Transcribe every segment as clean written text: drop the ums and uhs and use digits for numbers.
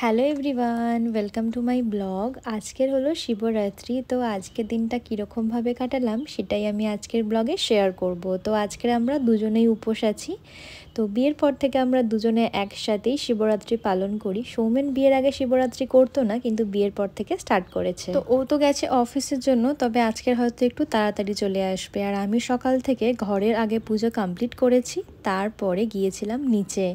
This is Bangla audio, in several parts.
Hello everyone, welcome to my blog. আজকের হলো শিবরাত্রি। তো আজকের দিনটা কীরকমভাবে কাটালাম সেটাই আমি আজকের ব্লগে শেয়ার করব। তো আজকের আমরা দুজনেই উপোস আছি। তো বিয়ের পর থেকে আমরা দুজনে একসাথেই শিবরাত্রি পালন করি। সৌমেন বিয়ের আগে শিবরাত্রি করতো না, কিন্তু বিয়ের পর থেকে স্টার্ট করেছে। তো ও তো গেছে অফিসের জন্য, তবে আজকের হয়তো একটু তাড়াতাড়ি চলে আসবে। আর আমি সকাল থেকে ঘরের আগে পুজো কমপ্লিট করেছি, তারপরে গিয়েছিলাম নিচে।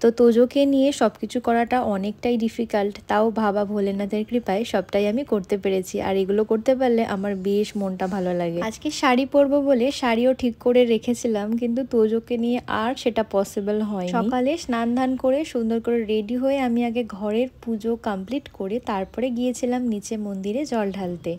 তো তোজোকে নিয়ে সব কিছু করাটা অনেকটাই ডিফিকাল্ট, তাও বাবা ভোলেনাথের কৃপায় সবটাই আমি করতে পেরেছি। আর এগুলো করতে পারলে আমার বেশ মনটা ভালো লাগে। আজকে শাড়ি পরবো বলে শাড়িও ঠিক করে রেখেছিলাম, কিন্তু তোজোকে নিয়ে আর সেটা পসিবল হয়। সকালে স্নান ধান করে সুন্দর করে রেডি হয়ে আমি আগে ঘরের পুজো কমপ্লিট করে তারপরে গিয়েছিলাম নিচে মন্দিরে জল ঢালতে।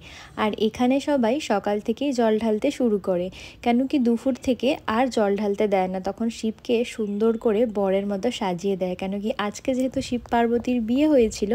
আর এখানে সবাই সকাল থেকেই জল ঢালতে শুরু করে, কেন কি দুপুর থেকে আর জল ঢালতে দেয় না, তখন শিবকে সুন্দর করে বরের মতো সাজিয়ে দেয়। কেন কি আজকে যেহেতু শিব পার্বতীর বিয়ে হয়েছিল,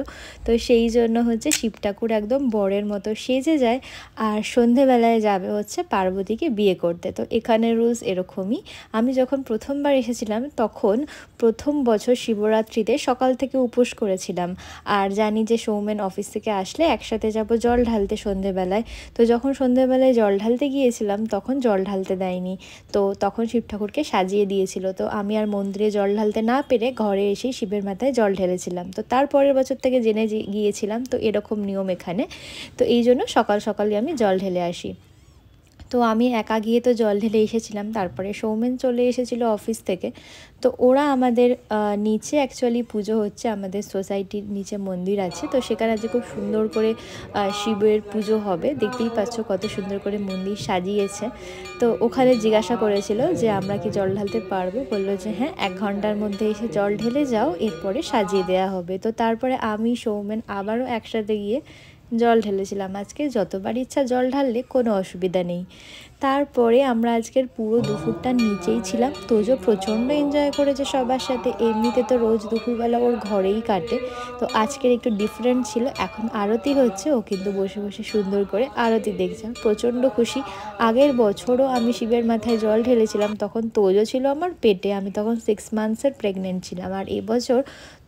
তো সেই জন্য হচ্ছে শিব ঠাকুর একদম বরের মতো সেজে যায়। আর সন্ধেবেলায় যাবে হচ্ছে পার্বতীকে বিয়ে করতে। তো এখানে রুলস এরকমই। আমি যখন প্রথমবার এসেছিলাম তখন প্রথম বছর শিবরাত্রিতে সকাল থেকে উপোস করেছিলাম। আর জানি যে সৌমেন অফিস থেকে আসলে একসাথে যাব জল ঢালতে সন্ধেবেলায়। তো যখন সন্ধেবেলায় জল ঢালতে গিয়েছিলাম তখন জল ঢালতে দেয়নি, তো তখন শিব ঠাকুরকে সাজিয়ে দিয়েছিল। তো আমি আর মন্দিরে জল ঢালতে না পেরে ঘরে এসেই শিবের মাথায় জল ঢেলেছিলাম। তো তারপরের বছর থেকে জেনে গিয়েছিলাম, তো এরকম নিয়ম এখানে। তো এই জন্য সকাল সকালই আমি জল ঢেলে আসি। তো আমি একা গিয়ে তো জল ঢেলে এসেছিলাম, তারপরে সৌমেন চলে এসেছিলো অফিস থেকে। তো ওরা আমাদের নিচে অ্যাকচুয়ালি পুজো হচ্ছে, আমাদের সোসাইটির নিচে মন্দির আছে, তো সেখানে আজকে খুব সুন্দর করে শিবের পুজো হবে। দেখতেই পাচ্ছ কত সুন্দর করে মন্দির সাজিয়েছে। তো ওখানে জিজ্ঞাসা করেছিল যে আমরা কি জল ঢালতে পারবো, বললো যে হ্যাঁ 1 ঘন্টার মধ্যে এসে জল ঢেলে যাও, এরপরে সাজিয়ে দেওয়া হবে। তো তারপরে আমি সৌমেন আবারও একসাথে গিয়ে জল ঢেলেছিলাম। আজকে যতবার ইচ্ছা জল ঢাললে কোনো অসুবিধা নেই। তারপরে আমরা আজকের পুরো দুপুরটা নিচেই ছিলাম। তোজো প্রচণ্ড এনজয় করেছে সবার সাথে। এমনিতে তো রোজ দুপুরবেলা ওর ঘরেই কাটে, তো আজকের একটু ডিফারেন্ট ছিল। এখন আরতি হচ্ছে, ও কিন্তু বসে বসে সুন্দর করে আরতি দেখছে, প্রচণ্ড খুশি। আগের বছরও আমি শিবের মাথায় জল ঢেলেছিলাম, তখন তোজো ছিল আমার পেটে, আমি তখন 6 মান্থসের প্রেগনেন্ট ছিলাম। আর এবছর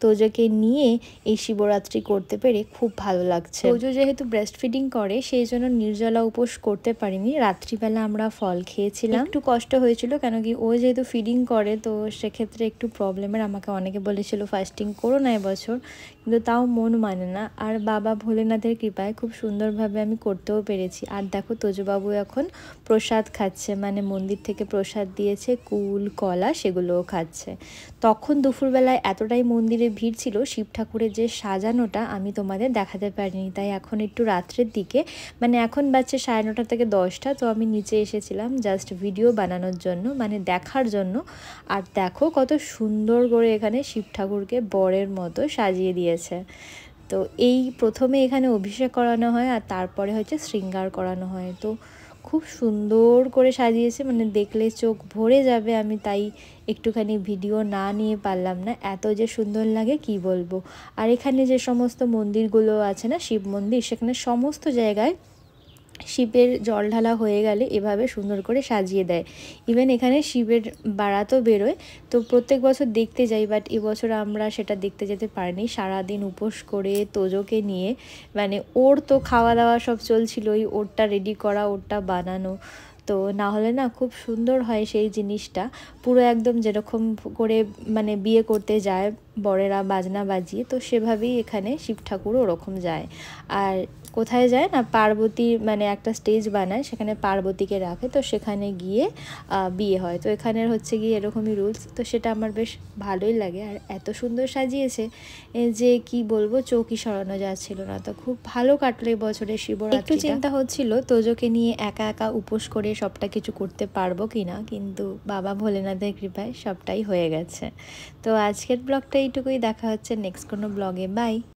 তোজোকে নিয়ে এই শিবরাত্রি করতে পেরে খুব ভালো লাগছে। তোজো যেহেতু ব্রেস্ট ফিডিং করে সেই জন্য নির্জলা উপোস করতে পারিনি। রাত্রিবেলা আমরা ফল খেয়েছিলাম, একটু কষ্ট হয়েছিল, কেন কি ও যেহেতু ফিডিং করে, তো সেক্ষেত্রে একটু প্রবলেমের। আমাকে অনেকে বলেছিল ফাস্টিং করো না এবছর, কিন্তু তাও মন মানে না। আর বাবা ভোলেনাথের কৃপায় খুব সুন্দরভাবে আমি করতেও পেরেছি। আর দেখো তোজবাবু এখন প্রসাদ খাচ্ছে, মানে মন্দির থেকে প্রসাদ দিয়েছে, কুল কলা সেগুলোও খাচ্ছে। তখন দুপুরবেলায় এতটাই মন্দিরে ভিড় ছিল, শিব ঠাকুরের যে সাজানোটা আমি তোমাদের দেখাতে পারিনি। তাই এখন একটু রাত্রের দিকে, মানে এখন বাজছে 9:30 থেকে 10টা, তো আমি নিচে এসেছিলাম জাস্ট ভিডিও বানানোর জন্য, মানে দেখার জন্য। আর দেখো কত সুন্দর করে এখানে শিব ঠাকুরকে বরের মতো সাজিয়ে দিয়েছে। তো এই প্রথমে এখানে অভিষেক করানো হয়, আর তারপরে হচ্ছে শৃঙ্গার করানো হয়। তো খুব সুন্দর করে সাজিয়েছে, মানে দেখলে চোখ ভরে যাবে। আমি তাই একটুখানি ভিডিও না নিয়ে পারলাম না, এত যে সুন্দর লাগে কি বলবো। আর এখানে যে সমস্ত মন্দিরগুলো আছে না, শিব মন্দির, সেখানে সমস্ত জায়গায় শিবের জল ঢালা হয়ে গেলে এভাবে সুন্দর করে সাজিয়ে দেয়। ইভেন এখানে শিবের বারাতও বেরোয়, তো প্রত্যেক বছর দেখতে যাই, বাট এবছর আমরা সেটা দেখতে যেতে পারিনি। সারাদিন উপোস করে তোজোকে নিয়ে, মানে ওর তো খাওয়া দাওয়া সব চলছিলই, ওরটা রেডি করা, ওরটা বানানো, তো না হলে না খুব সুন্দর হয় সেই জিনিসটা। পুরো একদম যেরকম করে মানে বিয়ে করতে যায় বরেরা বাজনা বাজিয়ে, তো সেভাবেই এখানে শিব ঠাকুরও ওরকম যায়। আর কোথায় যায় না, পার্বতীর মানে একটা স্টেজ বানায়, সেখানে পার্বতীকে রাখে, তো সেখানে গিয়ে বিয়ে হয়। তো এখানের হচ্ছে গিয়ে এরকমই রুলস, তো সেটা আমার বেশ ভালোই লাগে। আর এত সুন্দর সাজিয়েছে যে কি বলবো, চোখই সরানো যাচ্ছিল না। তো খুব ভালো কাটলো এই বছরের শিবরাত্রি। একটু চিন্তা হচ্ছিল তোজোকে নিয়ে একা একা উপোস করে সবটা কিছু করতে পারবো কিনা, কিন্তু বাবা ভোলেনাথের কৃপায় সবটাই হয়ে গেছে। তো আজকের ব্লগটা এইটুকুই, দেখা হচ্ছে নেক্সট কোনো ব্লগে। বাই।